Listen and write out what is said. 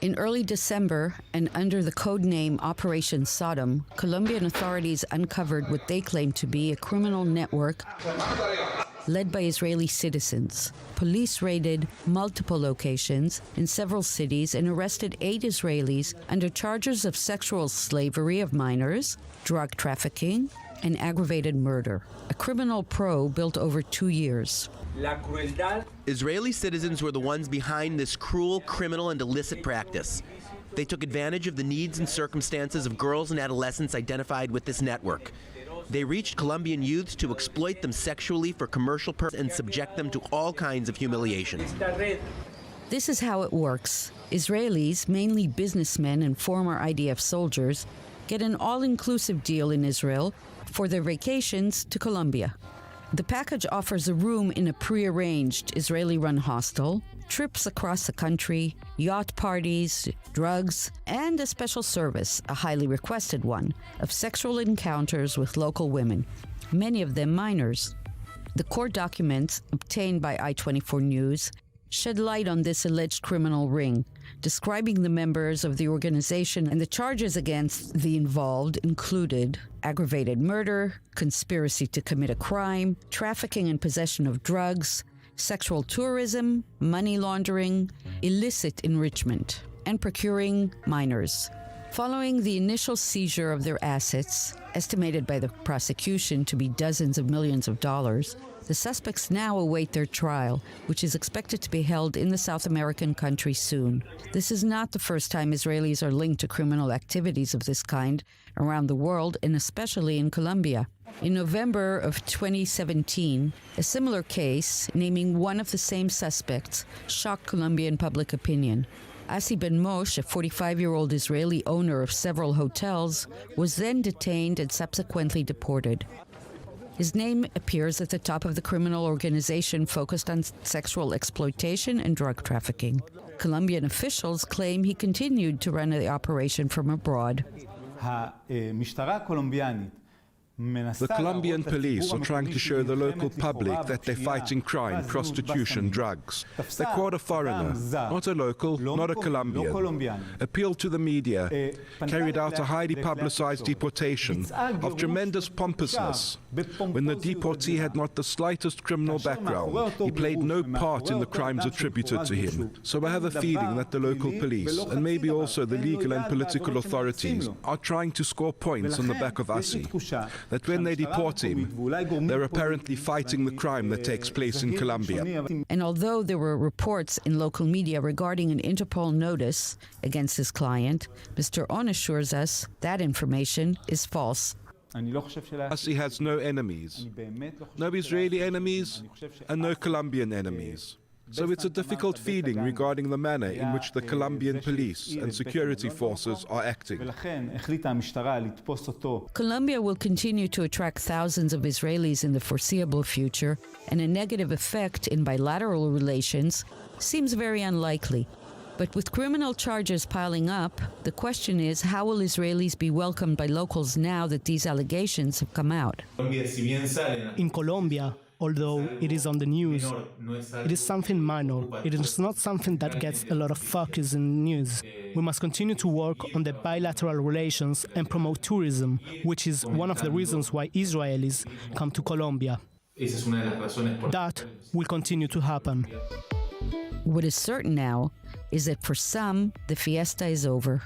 In early December, and under the code name Operation Sodom, Colombian authorities uncovered what they claimed to be a criminal network led by Israeli citizens. Police raided multiple locations in several cities and arrested 8 Israelis under charges of sexual slavery of minors, drug trafficking, and aggravated murder, a criminal probe built over 2 years. Israeli citizens were the ones behind this cruel, criminal, and illicit practice. They took advantage of the needs and circumstances of girls and adolescents identified with this network. They reached Colombian youths to exploit them sexually for commercial purposes and subject them to all kinds of humiliation. This is how it works. Israelis, mainly businessmen and former IDF soldiers, get an all-inclusive deal in Israel for their vacations to Colombia. The package offers a room in a pre-arranged Israeli-run hostel, trips across the country, yacht parties, drugs, and a special service, a highly requested one, of sexual encounters with local women, many of them minors. The court documents obtained by I-24 News shed light on this alleged criminal ring, describing the members of the organization, and the charges against the involved included aggravated murder, conspiracy to commit a crime, trafficking and possession of drugs, sexual tourism, money laundering, illicit enrichment, and procuring minors. Following the initial seizure of their assets, estimated by the prosecution to be dozens of millions of dollars, the suspects now await their trial, which is expected to be held in the South American country soon. This is not the first time Israelis are linked to criminal activities of this kind around the world, and especially in Colombia. In November of 2017, a similar case, naming one of the same suspects, shocked Colombian public opinion. Assi Moosh, a 45-year-old Israeli owner of several hotels, was then detained and subsequently deported. His name appears at the top of the criminal organization focused on sexual exploitation and drug trafficking. Colombian officials claim he continued to run the operation from abroad. The Colombian police are trying to show the local public that they're fighting crime, prostitution, drugs. They caught a foreigner, not a local, not a Colombian, appealed to the media, carried out a highly publicized deportation of tremendous pompousness. When the deportee had not the slightest criminal background, he played no part in the crimes attributed to him. So I have a feeling that the local police, and maybe also the legal and political authorities, are trying to score points on the back of Assi. That when they deport him, they're apparently fighting the crime that takes place in Colombia. And although there were reports in local media regarding an Interpol notice against his client, Mr. On assures us that information is false. Assi has no enemies, no Israeli enemies, and no Colombian enemies. So it's a difficult feeling regarding the manner in which the Colombian police and security forces are acting. Colombia will continue to attract thousands of Israelis in the foreseeable future, and a negative effect in bilateral relations seems very unlikely. But with criminal charges piling up, the question is, how will Israelis be welcomed by locals now that these allegations have come out? In Colombia, although it is on the news, it is something minor. It is not something that gets a lot of focus in the news. We must continue to work on the bilateral relations and promote tourism, which is one of the reasons why Israelis come to Colombia. That will continue to happen. What is certain now is that for some, the fiesta is over.